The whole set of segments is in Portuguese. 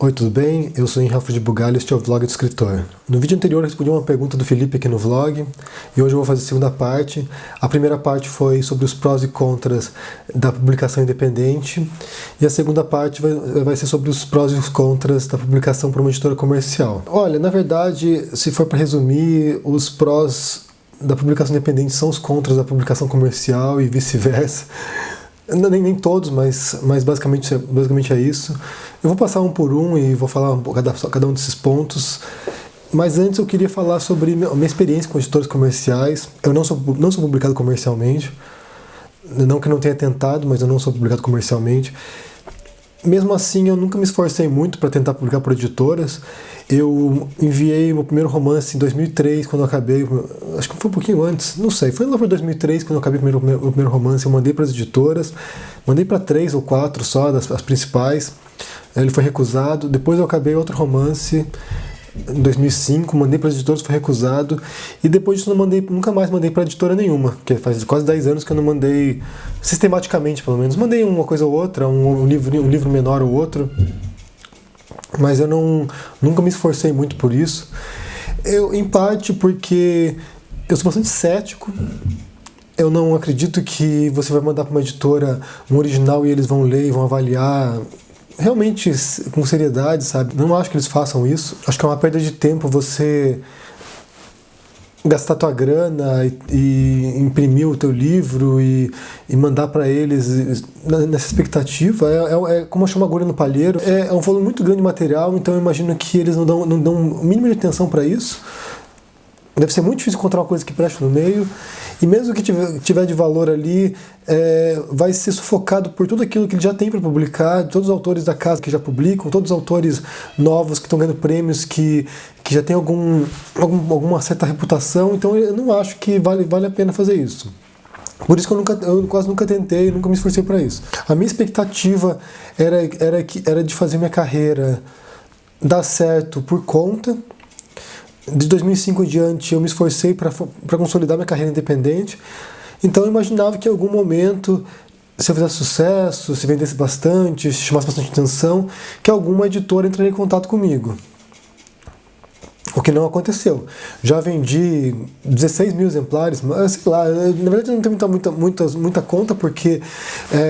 Oi, tudo bem? Eu sou Henrique de Bugalho e este é o Vlog do Escritor. No vídeo anterior eu respondi uma pergunta do Felipe aqui no vlog e hoje eu vou fazer a segunda parte. A primeira parte foi sobre os prós e contras da publicação independente e a segunda parte vai ser sobre os prós e os contras da publicação por uma editora comercial. Olha, na verdade, se for para resumir, os prós da publicação independente são os contras da publicação comercial e vice-versa. Nem todos, mas basicamente é isso. Eu vou passar um por um e vou falar cada um desses pontos. Mas antes eu queria falar sobre a minha experiência com editores comerciais. Eu não sou publicado comercialmente. Não que eu não tenha tentado, mas eu não sou publicado comercialmente. Mesmo assim, eu nunca me esforcei muito para tentar publicar por editoras. Eu enviei meu primeiro romance em 2003, quando eu acabei, acho que foi um pouquinho antes, não sei, foi lá por 2003, quando eu acabei o meu primeiro romance, eu mandei para as editoras, mandei para 3 ou 4 só, as principais, ele foi recusado. Depois eu acabei outro romance, em 2005, mandei para as editoras, foi recusado, e depois disso nunca mais mandei para editora nenhuma, porque faz quase 10 anos que eu não mandei, sistematicamente pelo menos, mandei uma coisa ou outra, um livro menor ou outro, mas eu nunca me esforcei muito por isso, em parte porque eu sou bastante cético. Eu não acredito que você vai mandar para uma editora um original e eles vão ler e vão avaliar realmente com seriedade, sabe? Não acho que eles façam isso. Acho que é uma perda de tempo você gastar tua grana e imprimir o teu livro e mandar para eles nessa expectativa. É como achar uma agulha no palheiro. É um volume muito grande de material, então eu imagino que eles não dão o mínimo de atenção para isso. Deve ser muito difícil encontrar uma coisa que preste no meio. E mesmo que tiver de valor ali, vai ser sufocado por tudo aquilo que ele já tem para publicar, todos os autores da casa que já publicam, todos os autores novos que estão ganhando prêmios, que já tem alguma certa reputação. Então eu não acho que vale a pena fazer isso. Por isso que eu quase nunca tentei, nunca me esforcei para isso. A minha expectativa era de fazer minha carreira dar certo por conta. De 2005 em diante eu me esforcei para consolidar minha carreira independente, então eu imaginava que em algum momento, se eu fizesse sucesso, se vendesse bastante, se chamasse bastante atenção, que alguma editora entraria em contato comigo. O que não aconteceu. Já vendi 16 mil exemplares, mas sei lá, na verdade não tenho muita conta, porque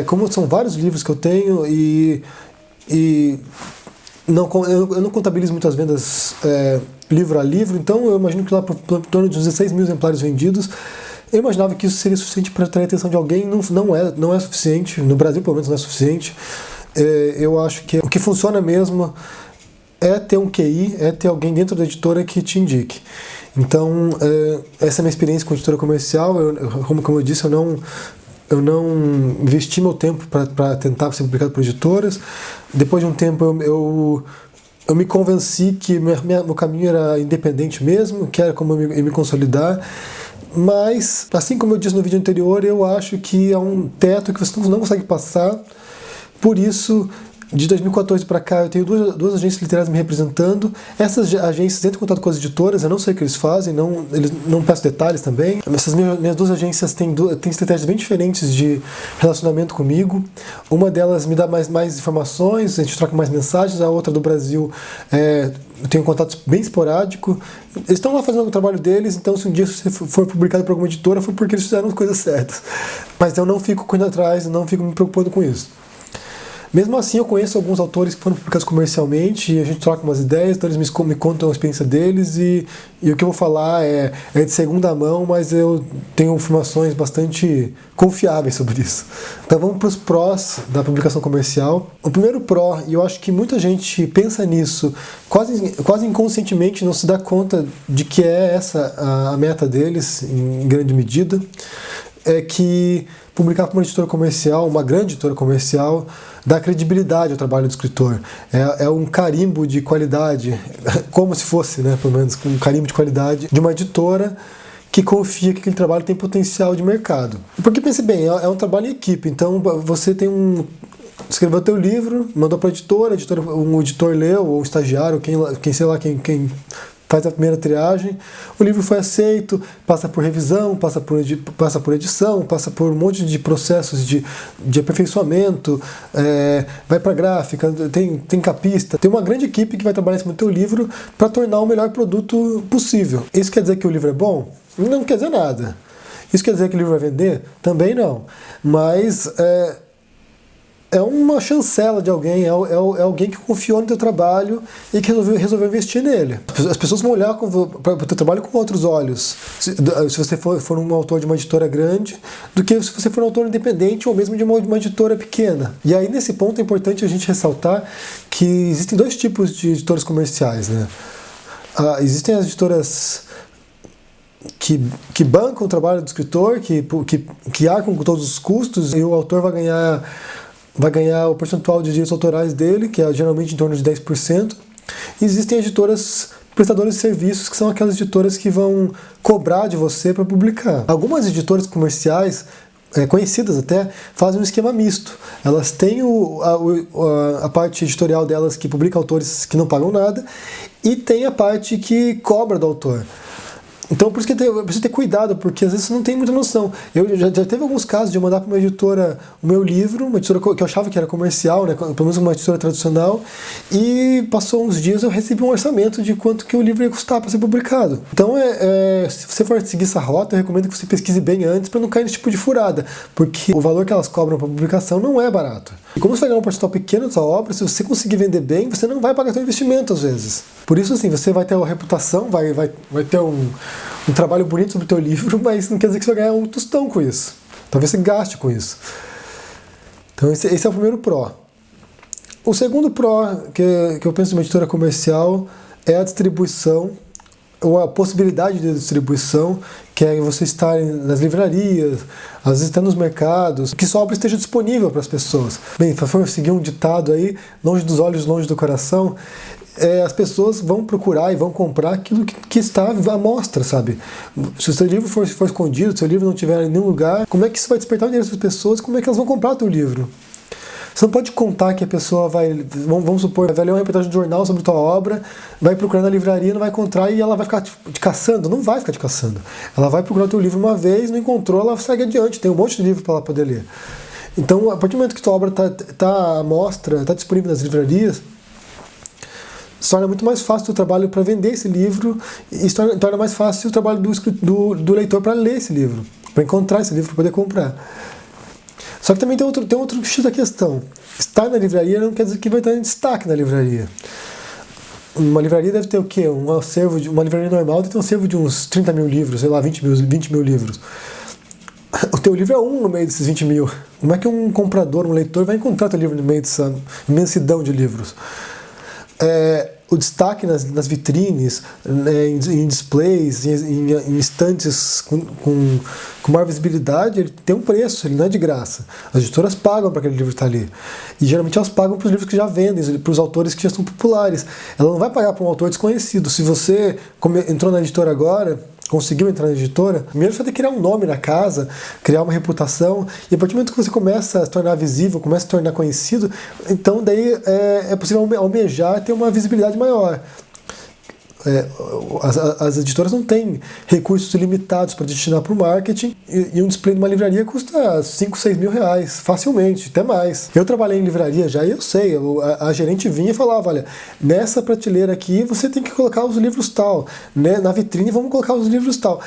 como são vários livros que eu tenho e eu não contabilizo muitas vendas livro a livro, então eu imagino que lá por torno de 16 mil exemplares vendidos, eu imaginava que isso seria suficiente para atrair a atenção de alguém. Não é suficiente, no Brasil pelo menos não é suficiente. Eu acho que o que funciona mesmo é ter um QI, é ter alguém dentro da editora que te indique. Então, essa é a minha experiência com editora comercial. Como eu disse, eu não investi meu tempo para tentar ser publicado por editoras. Depois de um tempo eu me convenci que meu caminho era independente mesmo, que era como eu me consolidar. Mas, assim como eu disse no vídeo anterior, eu acho que é um teto que você não consegue passar. Por isso, de 2014 para cá, eu tenho duas agências literárias me representando. Essas agências entram em contato com as editoras, eu não sei o que eles fazem, eles não peço detalhes também. Essas minhas duas agências têm estratégias bem diferentes de relacionamento comigo. Uma delas me dá mais informações, a gente troca mais mensagens, a outra do Brasil eu tenho um contato bem esporádico. Eles estão lá fazendo o trabalho deles, então se um dia você for publicado por alguma editora, foi porque eles fizeram as coisas certas. Mas eu não fico correndo atrás, não fico me preocupando com isso. Mesmo assim, eu conheço alguns autores que foram publicados comercialmente e a gente troca umas ideias, então eles me contam a experiência deles e o que eu vou falar é de segunda mão, mas eu tenho informações bastante confiáveis sobre isso. Então vamos para os prós da publicação comercial. O primeiro pró, e eu acho que muita gente pensa nisso, quase inconscientemente não se dá conta de que é essa a meta deles, em grande medida, é que publicar para uma editora comercial, uma grande editora comercial, dá credibilidade ao trabalho do escritor. É um carimbo de qualidade, como se fosse, né, pelo menos, um carimbo de qualidade de uma editora que confia que aquele trabalho tem potencial de mercado. Porque pense bem, é um trabalho em equipe, então você escreveu teu livro, mandou para a editora, um editor leu, ou um estagiário, quem faz a primeira triagem, o livro foi aceito, passa por revisão, passa por edição, passa por um monte de processos de aperfeiçoamento, vai para gráfica, tem capista, tem uma grande equipe que vai trabalhar em cima do teu livro para tornar o melhor produto possível. Isso quer dizer que o livro é bom? Não quer dizer nada. Isso quer dizer que o livro vai vender? Também não. Mas é uma chancela de alguém, é alguém que confiou no teu trabalho e que resolveu investir nele. As pessoas vão olhar para o teu trabalho com outros olhos, se você for um autor de uma editora grande, do que se você for um autor independente ou mesmo de uma editora pequena. E aí, nesse ponto, é importante a gente ressaltar que existem dois tipos de editoras comerciais, né? Existem as editoras que bancam o trabalho do escritor, que arcam com todos os custos, e o autor vai ganhar o percentual de direitos autorais dele, que é geralmente em torno de 10%. E existem editoras prestadoras de serviços, que são aquelas editoras que vão cobrar de você para publicar. Algumas editoras comerciais, conhecidas até, fazem um esquema misto. Elas têm a parte editorial delas que publica autores que não pagam nada, e tem a parte que cobra do autor. Então, por isso que eu preciso ter cuidado, porque às vezes você não tem muita noção. Eu já teve alguns casos de eu mandar para uma editora o meu livro, uma editora que eu achava que era comercial, né, pelo menos uma editora tradicional, e passou uns dias eu recebi um orçamento de quanto que o livro ia custar para ser publicado. Então, se você for seguir essa rota, eu recomendo que você pesquise bem antes para não cair nesse tipo de furada, porque o valor que elas cobram para publicação não é barato. E como você vai ganhar um percentual pequeno da sua obra, se você conseguir vender bem, você não vai pagar seu investimento às vezes. Por isso, assim, você vai ter uma reputação, vai ter um trabalho bonito sobre o teu livro, mas não quer dizer que você vai ganhar um tostão com isso. Talvez você gaste com isso. Então esse é o primeiro pró. O segundo pró que eu penso em uma editora comercial é a distribuição, ou a possibilidade de distribuição, que é você estar nas livrarias, às vezes até nos mercados, que sua obra esteja disponível para as pessoas. Bem, para seguir um ditado aí, longe dos olhos, longe do coração, as pessoas vão procurar e vão comprar aquilo que está à mostra, sabe? Se o seu livro for escondido, se o seu livro não estiver em nenhum lugar, como é que isso vai despertar o interesse das pessoas? Como é que elas vão comprar o teu livro? Você não pode contar que a pessoa vamos supor, vai ler uma reportagem de jornal sobre a tua obra, vai procurar na livraria, não vai encontrar e ela vai ficar te caçando. Não vai ficar te caçando. Ela vai procurar o teu livro uma vez, não encontrou, ela segue adiante. Tem um monte de livro para ela poder ler. Então, a partir do momento que tua obra está à mostra, está disponível nas livrarias, se torna muito mais fácil o trabalho para vender esse livro e torna mais fácil o trabalho do leitor para ler esse livro, para encontrar esse livro, para poder comprar. Só que também tem outro X da questão. Estar na livraria não quer dizer que vai estar em destaque na livraria. Uma livraria deve ter o quê? Uma livraria normal deve ter um acervo de uns 30 mil livros, sei lá, 20 mil livros. O teu livro é no meio desses 20 mil. Como é que um comprador, um leitor vai encontrar teu livro no meio dessa imensidão de livros? O destaque nas vitrines, em displays, em estantes com maior visibilidade, ele tem um preço, ele não é de graça. As editoras pagam para aquele livro estar ali. E geralmente elas pagam para os livros que já vendem, para os autores que já são populares. Ela não vai pagar para um autor desconhecido. Se você entrou na editora agora, conseguiu entrar na editora, primeiro você vai ter que criar um nome na casa, criar uma reputação, e a partir do momento que você começa a se tornar visível, começa a se tornar conhecido, então daí é possível almejar ter uma visibilidade maior. As editoras não têm recursos ilimitados para destinar para o marketing, e um display numa livraria custa 5, 6 mil reais, facilmente, até mais. Eu trabalhei em livraria já e eu sei, a gerente vinha e falava, olha, nessa prateleira aqui você tem que colocar os livros tal, né? Na vitrine vamos colocar os livros tal.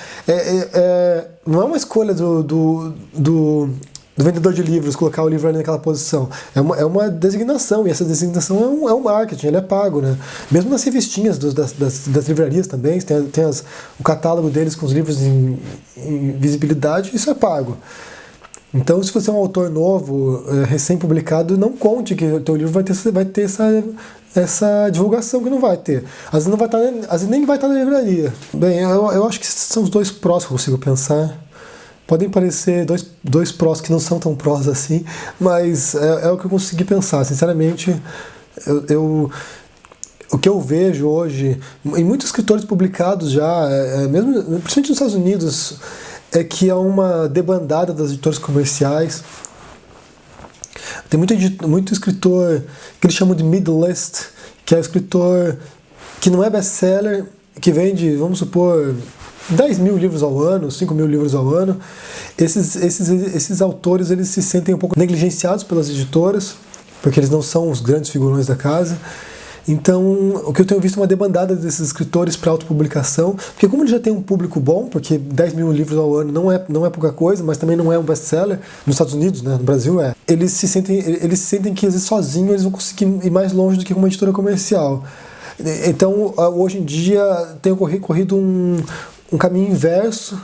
Não é uma escolha do vendedor de livros colocar o livro ali naquela posição. É uma designação, e essa designação é um marketing, ele é pago, né? Mesmo nas revistinhas das livrarias também, tem o catálogo deles com os livros em visibilidade, isso é pago. Então, se você é um autor novo, recém-publicado, não conte que o teu livro vai ter essa divulgação, que não vai ter. Às vezes não vai estar, às vezes nem vai estar na livraria. Bem, eu acho que esses são os dois prós que eu consigo pensar. Podem parecer dois prós que não são tão prós assim, mas é o que eu consegui pensar. Sinceramente, o que eu vejo hoje, em muitos escritores publicados já, mesmo, principalmente nos Estados Unidos, é que há uma debandada das editoras comerciais. Tem muito escritor que eles chamam de mid-list, que é o escritor que não é best-seller, que vende, vamos supor, 10 mil livros ao ano, 5 mil livros ao ano, esses autores eles se sentem um pouco negligenciados pelas editoras, porque eles não são os grandes figurões da casa. Então, o que eu tenho visto é uma debandada desses escritores para autopublicação, porque como ele já tem um público bom, porque 10 mil livros ao ano não é pouca coisa, mas também não é um best-seller, nos Estados Unidos, né, no Brasil é, eles se sentem que às vezes sozinhos eles vão conseguir ir mais longe do que uma editora comercial. Então, hoje em dia, tem corrido um caminho inverso,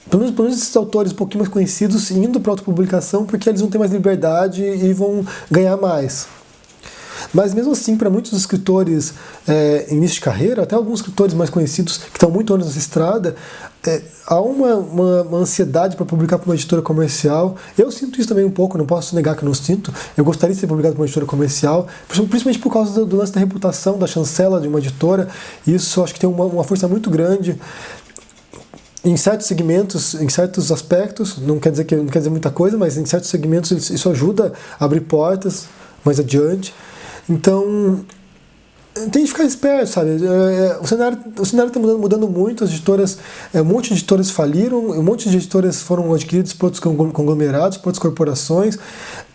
pelo menos esses autores um pouquinho mais conhecidos indo para autopublicação, porque eles vão ter mais liberdade e vão ganhar mais. Mas mesmo assim, para muitos escritores em início de carreira, até alguns escritores mais conhecidos que estão muito anos nessa estrada, há uma ansiedade para publicar para uma editora comercial. Eu sinto isso também um pouco, não posso negar que eu não sinto. Eu gostaria de ser publicado por uma editora comercial, principalmente por causa do lance da reputação, da chancela de uma editora. Isso eu acho que tem uma força muito grande em certos segmentos, em certos aspectos. Não quer dizer muita coisa, mas em certos segmentos isso ajuda a abrir portas mais adiante. Então, tem que ficar esperto, sabe? O cenário está mudando muito, as editoras, um monte de editoras faliram, um monte de editoras foram adquiridas por outros conglomerados, por outras corporações,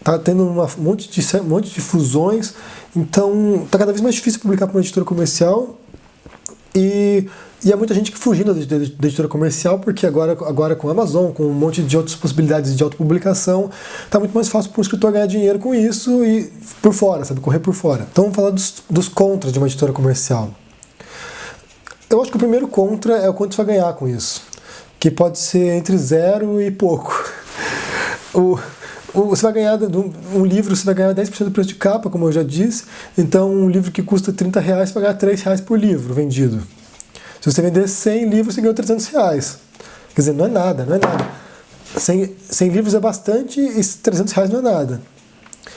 está tendo um monte de fusões, então está cada vez mais difícil publicar para uma editora comercial. E há muita gente fugindo da editora comercial, porque agora com a Amazon, com um monte de outras possibilidades de autopublicação, está muito mais fácil para um escritor ganhar dinheiro com isso e por fora, sabe? Correr por fora. Então vamos falar dos contras de uma editora comercial. Eu acho que o primeiro contra é o quanto você vai ganhar com isso, que pode ser entre 0 e pouco. Você vai ganhar, um livro, você vai ganhar 10% do preço de capa, como eu já disse. Então, um livro que custa R$30, você vai ganhar R$3 por livro vendido. Se você vender 100 livros, você ganhou R$300. Quer dizer, não é nada. 100 livros é bastante e R$300 não é nada.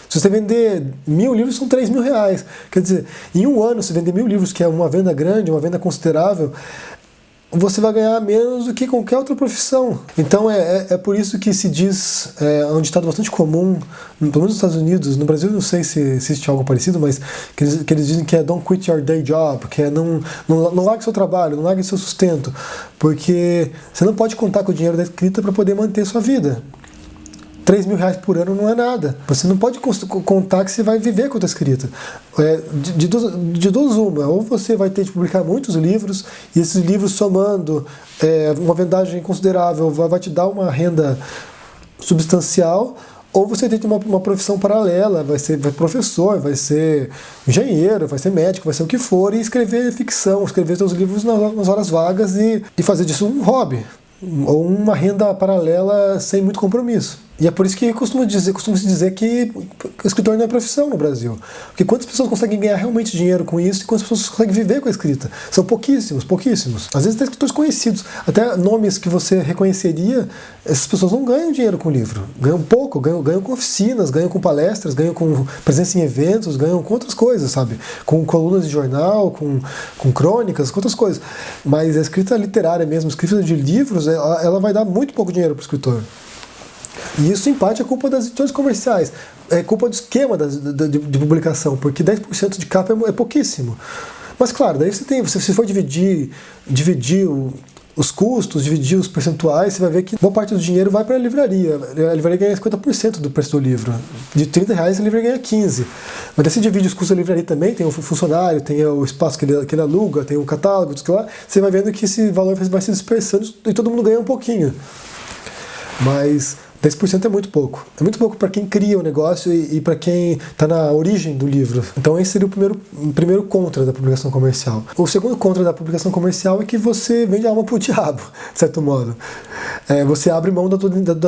Se você vender 1000 livros, são R$3.000. Quer dizer, em um ano, se vender 1000 livros, que é uma venda grande, uma venda considerável, você vai ganhar menos do que qualquer outra profissão. Então é por isso que se diz, é um ditado bastante comum, pelo menos nos Estados Unidos, no Brasil não sei se existe algo parecido, mas que eles dizem que é don't quit your day job, que é não largue seu trabalho, não largue seu sustento, porque você não pode contar com o dinheiro da escrita para poder manter sua vida. R$3.000 por ano não é nada. Você não pode contar que você vai viver com a tua escrita. De duas uma. Ou você vai ter de publicar muitos livros, e esses livros somando uma vendagem considerável vai te dar uma renda substancial, ou você tem uma profissão paralela, vai ser professor, vai ser engenheiro, vai ser médico, vai ser o que for, e escrever ficção, escrever seus livros nas horas vagas e fazer disso um hobby, ou uma renda paralela sem muito compromisso. E é por isso que costuma-se dizer que o escritor não é profissão no Brasil. Porque quantas pessoas conseguem ganhar realmente dinheiro com isso e quantas pessoas conseguem viver com a escrita? São pouquíssimos. Às vezes até escritores conhecidos, até nomes que você reconheceria, essas pessoas não ganham dinheiro com o livro. Ganham pouco, ganham com oficinas, ganham com palestras, ganham com presença em eventos, ganham com outras coisas, sabe? Com colunas de jornal, com crônicas, com outras coisas. Mas a escrita literária mesmo, a escrita de livros, ela vai dar muito pouco dinheiro para o escritor. E isso, em parte, é culpa das editoras comerciais. É culpa do esquema de publicação, porque 10% de capa é pouquíssimo. Mas, claro, daí se for dividir os custos, dividir os percentuais, você vai ver que boa parte do dinheiro vai para a livraria. A livraria ganha 50% do preço do livro. De R$30, a livraria ganha 15%. Mas daí você divide os custos da livraria também, tem o funcionário, tem o espaço que ele aluga, tem o catálogo, tudo lá. Você vai vendo que esse valor vai se dispersando e todo mundo ganha um pouquinho. Mas 10% é muito pouco. É muito pouco para quem cria o negócio e para quem está na origem do livro. Então esse seria o primeiro contra da publicação comercial. O segundo contra da publicação comercial é que você vende a alma pro diabo, de certo modo. Você abre mão da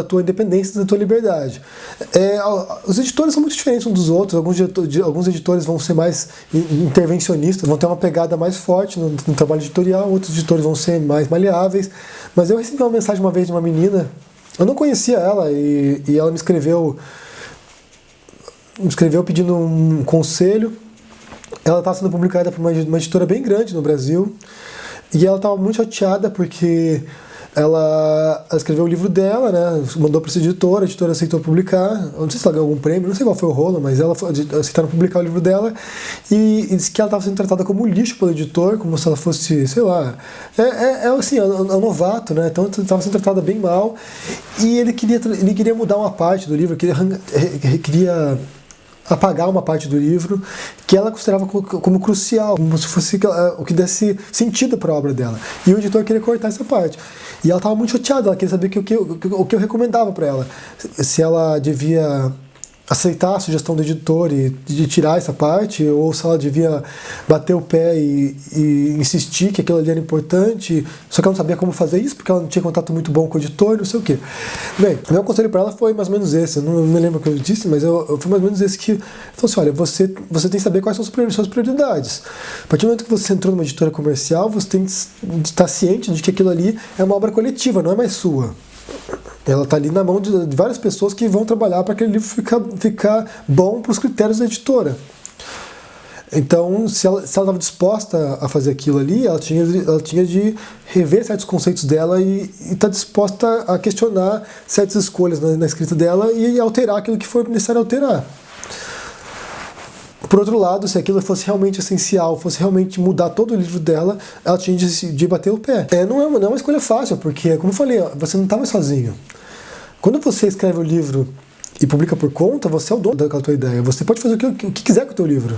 tua independência, da tua liberdade. Os editores são muito diferentes uns dos outros. Alguns editores vão ser mais intervencionistas, vão ter uma pegada mais forte no trabalho editorial, outros editores vão ser mais maleáveis. Mas eu recebi uma mensagem uma vez de uma menina. Eu não conhecia ela e ela me escreveu pedindo um conselho. Ela estava sendo publicada por uma editora bem grande no Brasil e ela estava muito chateada porque ela escreveu o livro dela, né? Mandou para essa editora, a editora aceitou publicar. Eu não sei se ela ganhou algum prêmio, não sei qual foi o rolo, mas ela aceitaram publicar o livro dela e disse que ela estava sendo tratada como lixo pelo editor, como se ela fosse, sei lá, assim, é um novato, né? Então estava sendo tratada bem mal. E ele queria mudar uma parte do livro, queria apagar uma parte do livro que ela considerava como crucial, como se fosse o que desse sentido para a obra dela. E o editor queria cortar essa parte. E ela estava muito chateada, ela queria saber o que eu recomendava para ela. Se ela devia aceitar a sugestão do editor e de tirar essa parte, ou se ela devia bater o pé e insistir que aquilo ali era importante, só que ela não sabia como fazer isso, porque ela não tinha contato muito bom com o editor, não sei o quê. Bem, meu conselho para ela foi mais ou menos esse, eu não me lembro o que eu disse, mas foi mais ou menos esse que, então assim, olha, você tem que saber quais são as suas prioridades. A partir do momento que você entrou numa editora comercial, você tem que estar ciente de que aquilo ali é uma obra coletiva, não é mais sua. Ela está ali na mão de várias pessoas que vão trabalhar para aquele livro ficar bom para os critérios da editora. Então, se ela estava disposta a fazer aquilo ali, ela tinha de rever certos conceitos dela e estar disposta a questionar certas escolhas na escrita dela e alterar aquilo que for necessário alterar. Por outro lado, se aquilo fosse realmente essencial, fosse realmente mudar todo o livro dela, ela tinha de bater o pé. Não é uma escolha fácil, porque, como eu falei, você não está mais sozinho. Quando você escreve o livro e publica por conta, você é o dono daquela tua ideia. Você pode fazer o que quiser com o teu livro.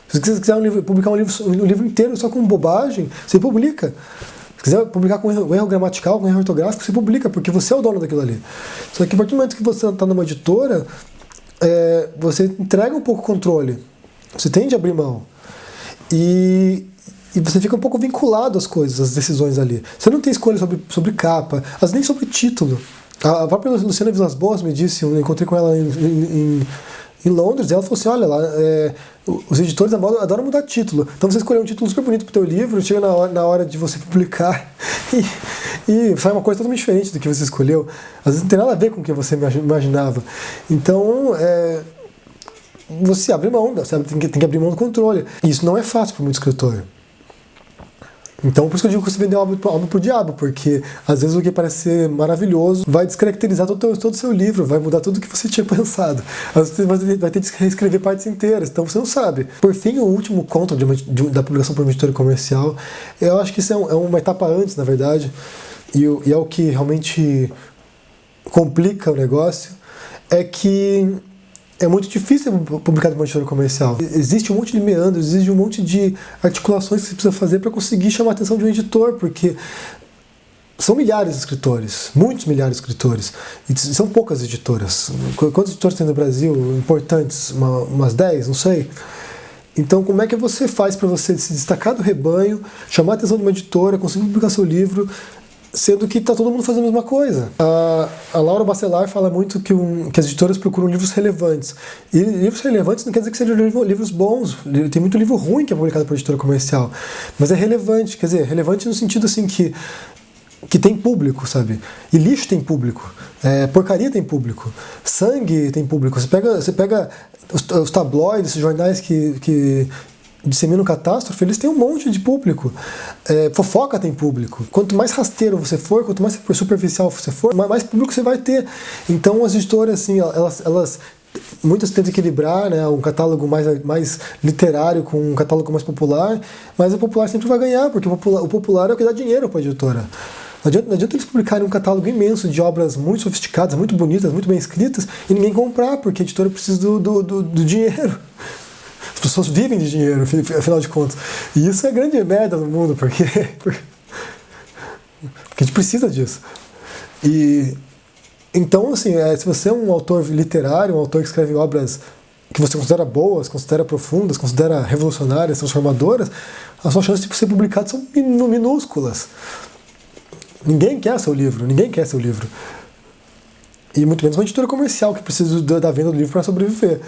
Se você quiser publicar um livro inteiro só com bobagem, você publica. Se quiser publicar com erro gramatical, com erro ortográfico, você publica, porque você é o dono daquilo ali. Só que a partir do momento que você está numa editora, você entrega um pouco o controle. Você tende a abrir mão. E você fica um pouco vinculado às coisas, às decisões ali. Você não tem escolha sobre capa, às vezes nem sobre título. A própria Luciana Vilas Boas me disse, eu encontrei com ela em Londres, e ela falou assim, olha lá, os editores adoram mudar título. Então você escolheu um título super bonito para o teu livro, chega na hora de você publicar e sai uma coisa totalmente diferente do que você escolheu. Às vezes não tem nada a ver com o que você imaginava. Então, você abre mão, você tem que abrir mão do controle. E isso não é fácil para muito escritor. Então, por isso que eu digo que você vendeu algo pro diabo, porque às vezes o que parece ser maravilhoso vai descaracterizar todo o seu livro, vai mudar tudo o que você tinha pensado. Às vezes você vai ter que reescrever partes inteiras, então você não sabe. Por fim, o último conto da publicação por uma editora comercial, eu acho que isso é uma etapa antes, na verdade, e é o que realmente complica o negócio, é que é muito difícil publicar de uma editora comercial. Existe um monte de meandros, existe um monte de articulações que você precisa fazer para conseguir chamar a atenção de um editor, porque são milhares de escritores, muitos milhares de escritores, e são poucas editoras. Quantos editores tem no Brasil? Importantes? Umas 10, não sei. Então, como é que você faz para você se destacar do rebanho, chamar a atenção de uma editora, conseguir publicar seu livro, sendo que está todo mundo fazendo a mesma coisa? A Laura Bacelar fala muito que as editoras procuram livros relevantes. E livros relevantes não quer dizer que sejam livros bons. Tem muito livro ruim que é publicado por editora comercial. Mas é relevante, quer dizer, relevante no sentido assim que tem público, sabe? E lixo tem público. Porcaria tem público. Sangue tem público. Você pega os tabloides, os jornais que disseminam catástrofe, eles têm um monte de público. Fofoca tem público. Quanto mais rasteiro você for, quanto mais superficial você for, mais público você vai ter. Então as editoras, assim, elas muitas tentam equilibrar, né, um catálogo mais literário com um catálogo mais popular, mas o popular sempre vai ganhar, porque o popular é o que dá dinheiro para a editora. Não adianta eles publicarem um catálogo imenso de obras muito sofisticadas, muito bonitas, muito bem escritas, e ninguém comprar, porque a editora precisa do dinheiro. As pessoas vivem de dinheiro, afinal de contas. E isso é grande merda no mundo, porque a gente precisa disso. Então, assim, se você é um autor literário, um autor que escreve obras que você considera boas, considera profundas, considera revolucionárias, transformadoras, as suas chances de ser publicado são minúsculas. Ninguém quer seu livro. E muito menos uma editora comercial que precisa da venda do livro para sobreviver.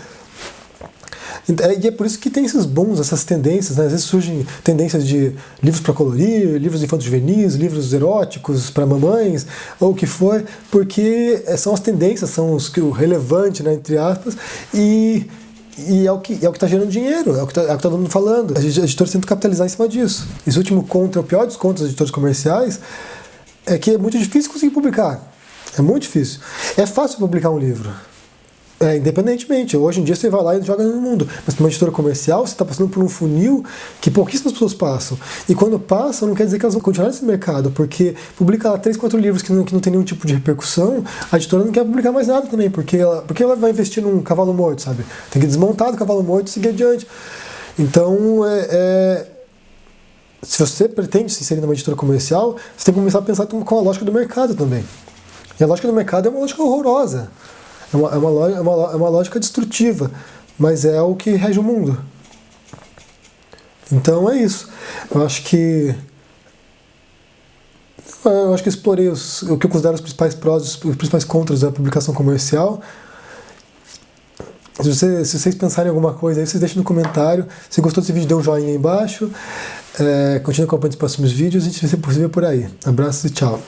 E é por isso que tem esses booms, essas tendências, né? Às vezes surgem tendências de livros para colorir, livros infanto-juvenis, livros eróticos para mamães, ou o que for, porque são as tendências, são o relevante, né, entre aspas, e é o que está gerando dinheiro, é o que tá todo mundo falando. As editoras tentam capitalizar em cima disso. Esse último conto é o pior dos contos das editoras comerciais, é que é muito difícil conseguir publicar. É muito difícil. É fácil publicar um livro. Independentemente, hoje em dia você vai lá e joga no mundo. Mas para uma editora comercial, você está passando por um funil que pouquíssimas pessoas passam. E quando passam, não quer dizer que elas vão continuar nesse mercado, porque publica lá 3, 4 livros que não tem nenhum tipo de repercussão, a editora não quer publicar mais nada também, porque ela vai investir num cavalo morto, sabe? Tem que desmontar do cavalo morto e seguir adiante. Então, se você pretende se inserir numa editora comercial, você tem que começar a pensar com a lógica do mercado também. E a lógica do mercado é uma lógica horrorosa. É uma lógica destrutiva, mas é o que rege o mundo. Então é isso. Eu acho que explorei o que eu considero os principais prós e os principais contras da publicação comercial. Se vocês pensarem em alguma coisa aí, vocês deixem no comentário. Se gostou desse vídeo, dê um joinha aí embaixo. Continue acompanhando os próximos vídeos. A gente vai se vê por aí. Abraços e tchau.